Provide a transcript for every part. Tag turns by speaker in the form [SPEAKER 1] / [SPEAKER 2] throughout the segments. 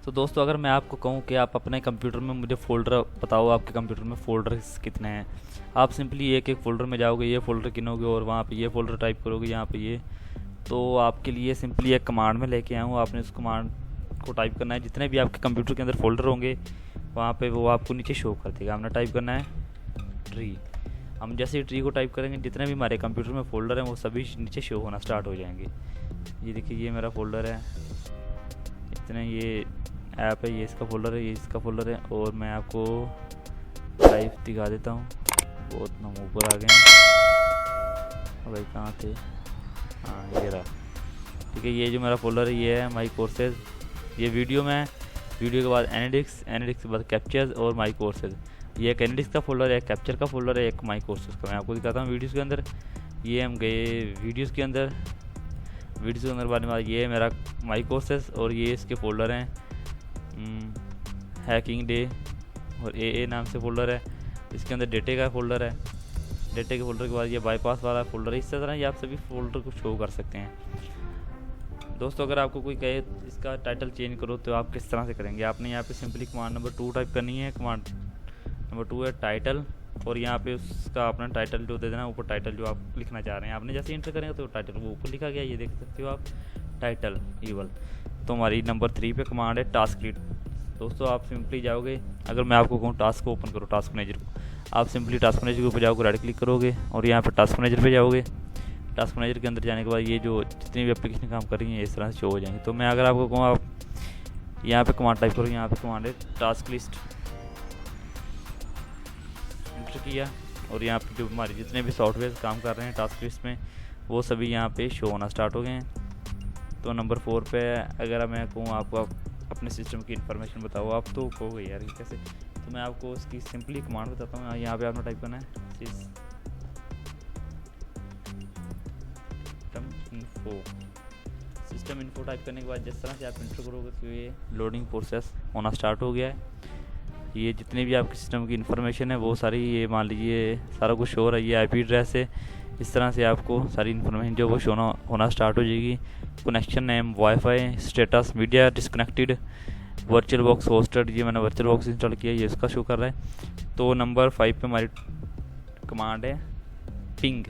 [SPEAKER 1] तो दोस्तों, अगर मैं आपको कहूँ कि आप अपने कंप्यूटर में मुझे फ़ोल्डर बताओ, आपके कंप्यूटर में फ़ोल्डर्स कितने हैं। आप सिंपली एक एक फ़ोल्डर में जाओगे, ये फ़ोल्डर गिनोगे और वहाँ पे ये फ़ोल्डर टाइप करोगे, यहाँ पे ये। तो आपके लिए सिंपली एक कमांड में लेके आया हूँ, आपने उस कमांड को टाइप करना है। जितने भी आपके कंप्यूटर के अंदर फ़ोल्डर होंगे वहाँ पे वो आपको नीचे शो कर देगा। हमने टाइप करना है ट्री। हम जैसे ही ट्री को टाइप करेंगे, जितने भी हमारे कंप्यूटर में फ़ोल्डर हैं वो सभी नीचे शो होना स्टार्ट हो जाएंगे। ये देखिए, ये मेरा फ़ोल्डर है, इतने ये ऐप है, ये इसका फ़ोल्डर है, ये इसका फ़ोल्डर है। और मैं आपको लाइव दिखा देता हूँ। बहुत हम ऊपर आ गए हैं भाई, कहाँ थे? हाँ, ये रहा। ठीक है, ये जो मेरा फ़ोल्डर है ये है माई कोर्सेज। ये वीडियो में, वीडियो के बाद एनालिटिक्स, एनालिटिक्स के बाद कैप्चर्स और माई कोर्सेज। ये एक एनालिटिक्स का फ़ोल्डर है, एक कैप्चर का फ़ोल्डर है, एक माई कोर्सेज का। मैं आपको दिखाता हूँ वीडियोज़ के अंदर। ये हम गए वीडियोज़ के अंदर, वीडियोज़ के अंदर बाद में ये है मेरा माई कोर्सेज और ये इसके फ़ोल्डर हैं हैकिंग डे और ए नाम से फ़ोल्डर है। इसके अंदर डेटे का फ़ोल्डर है, डेटे के फ़ोल्डर के बाद ये बाईपास वाला फ़ोल्डर है। इस तरह ये आप सभी फ़ोल्डर को शो कर सकते हैं। दोस्तों, अगर आपको कोई कहे इसका टाइटल चेंज करो तो आप किस तरह से करेंगे? आपने यहाँ पे सिंपली कमांड नंबर 2 टाइप करनी है। कमांड नंबर 2 है टाइटल, और यहाँ पे उसका अपना टाइटल जो दे देना, ऊपर टाइटल जो आप लिखना चाह रहे हैं। आपने जैसे इंटर करेंगे तो टाइटल वो ऊपर लिखा गया, ये देख सकते हो आप, टाइटल ईवल। तो हमारी नंबर 3 पे कमांड है टास्क लीड। दोस्तों, आप सिंपली जाओगे, अगर मैं आपको कहूँ टास्क को ओपन करो, टास्क मैनेजर को, आप सिंपली टास्क मैनेजर के ऊपर जाओगे, राइट क्लिक करोगे और यहाँ पे टास्क मैनेजर पे जाओगे। टास्क मैनेजर के अंदर जाने के बाद ये जो जितनी भी एप्लीकेशन काम कर रही हैं इस तरह से शो हो जाएंगे। तो मैं अगर आपको कहूँ, आप यहाँ पे कमांड टाइप करो, यहाँ पे कमांड है टास्क लिस्ट, इंटर किया और यहाँ पे जो हमारे जितने भी सॉफ्टवेयर काम कर रहे हैं टास्क लिस्ट में वो सभी यहाँ पे शो होना स्टार्ट हो गए हैं। तो नंबर 4 पे अगर मैं कहूँ आपको अपने सिस्टम की इन्फॉर्मेशन बताओ, आप तो कहोगे यार ये कैसे। तो मैं आपको उसकी सिंपली कमांड बताता हूँ। यहाँ पे आपने टाइप करना है सिस्टम इन्फो टाइप करने के बाद जिस तरह से आप इंटर करोगे तो ये लोडिंग प्रोसेस होना स्टार्ट हो गया है। ये जितने भी आपके सिस्टम की इन्फॉर्मेशन है वो सारी, ये मान लीजिए सारा कुछ शो हो रहा है। ये आईपी एड्रेस है, इस तरह से आपको सारी इन्फॉर्मेशन जो वो शो होना स्टार्ट हो जाएगी। Connection name, wifi status, media disconnected, virtual box hosted, ये मैंने वर्चुअल बॉक्स इंस्टॉल किया, ये इसका शो कर रहा है। तो नंबर 5 पे हमारी कमांड है पिंग।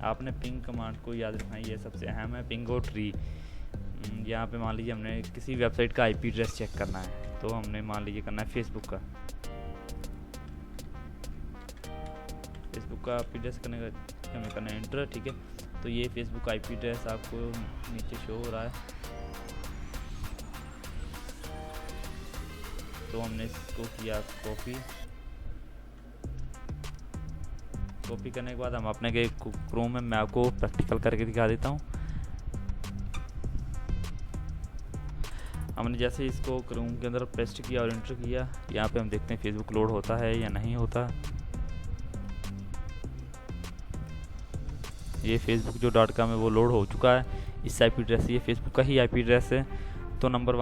[SPEAKER 1] आपने पिंग कमांड को याद रखना है, ये सबसे अहम है, पिंग और ट्री। यहाँ पे मान लीजिए हमने किसी वेबसाइट का आईपी एड्रेस चेक करना है, तो हमने मान लीजिए करना है फेसबुक का आईपी एड्रेस करने का हमें करना है इंटर। ठीक है, तो ये फेसबुक का आईपी एड्रेस आपको नीचे शो हो रहा है। तो हमने इसको किया कॉपी करने के बाद हम अपने के क्रोम में, मैं आपको प्रैक्टिकल करके दिखा देता हूँ। हमने जैसे इसको क्रोम के अंदर पेस्ट किया और इंटर किया, यहाँ पे हम देखते हैं फेसबुक लोड होता है या नहीं होता। ये फेसबुक जो .com है वो लोड हो चुका है। इस आईपी एड्रेस से, ये फेसबुक का ही आईपी एड्रेस है। तो नंबर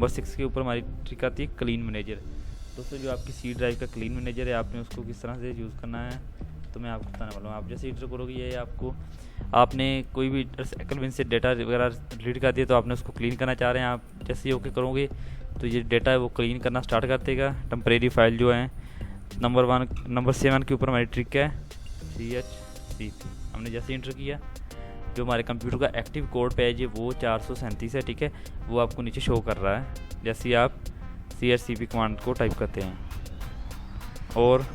[SPEAKER 1] 6 के ऊपर हमारी ट्रिक आती है क्लीन मैनेजर। दोस्तों, जो आपकी सी ड्राइव का क्लीन मैनेजर है, आपने उसको किस तरह से यूज़ करना है तो मैं आपको बताने वाला हूँ। आप जैसे इंटर करोगे, ये आपको, आपने कोई भी एक्लविन से डेटा वगैरह डिलीट कर दिया तो आपने उसको क्लीन करना चाह रहे हैं। आप जैसे ही ओके करोगे तो ये डेटा है वो क्लीन करना स्टार्ट कर देगा। टेम्परेरी फाइल जो है नंबर 7 के ऊपर हमारी ट्रिक है CHCP। हमने जैसे इंटर किया, जो हमारे कंप्यूटर का एक्टिव कोड पेज है वो 437 है। ठीक है, वो आपको नीचे शो कर रहा है जैसे ही आप CHCP कमांड को टाइप करते हैं। और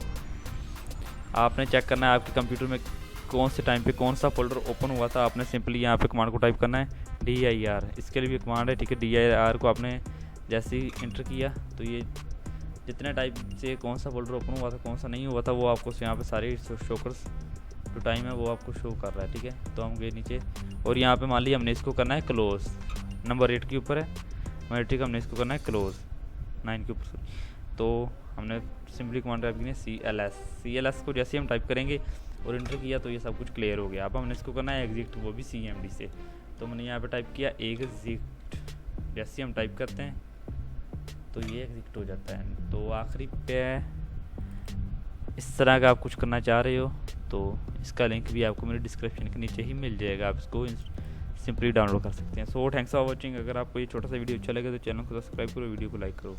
[SPEAKER 1] आपने चेक करना है आपके कंप्यूटर में कौन से टाइम पे कौन सा फोल्डर ओपन हुआ था। आपने सिंपली यहाँ पे कमांड को टाइप करना है DIR, इसके लिए भी कमांड है। ठीक है, DIR को आपने जैसे ही इंटर किया तो ये जितने टाइप से कौन सा फोल्डर ओपन हुआ था, कौन सा नहीं हुआ था, वो आपको यहाँ पे सारे शोकर्स जो टाइम है वो आपको शो कर रहा है। ठीक है, तो हम गए नीचे और यहाँ पे मान लीजिए हमने इसको करना है क्लोज। नंबर 8 के ऊपर है हमारे, ठीक है, हमने इसको करना है क्लोज 9 के ऊपर। तो हमने सिंपली कमांड टाइप की है CLS को जैसे हम टाइप करेंगे और इंटर किया तो ये सब कुछ क्लियर हो गया। अब हमने इसको करना है एग्जिट, वो भी CMD से। तो मैंने यहाँ पे टाइप किया एग्जिट, जैसे हम टाइप करते हैं तो ये एग्जिट हो जाता है। तो आखिरी पे इस तरह का आप कुछ करना चाह रहे हो तो इसका लिंक भी आपको मेरे डिस्क्रिप्शन के नीचे ही मिल जाएगा। आप इसको सिंपली डाउनलोड कर सकते हैं। So thanks for watching. अगर आपको ये छोटा सा वीडियो अच्छा लगे तो चैनल को सब्सक्राइब करो, वीडियो को लाइक करो।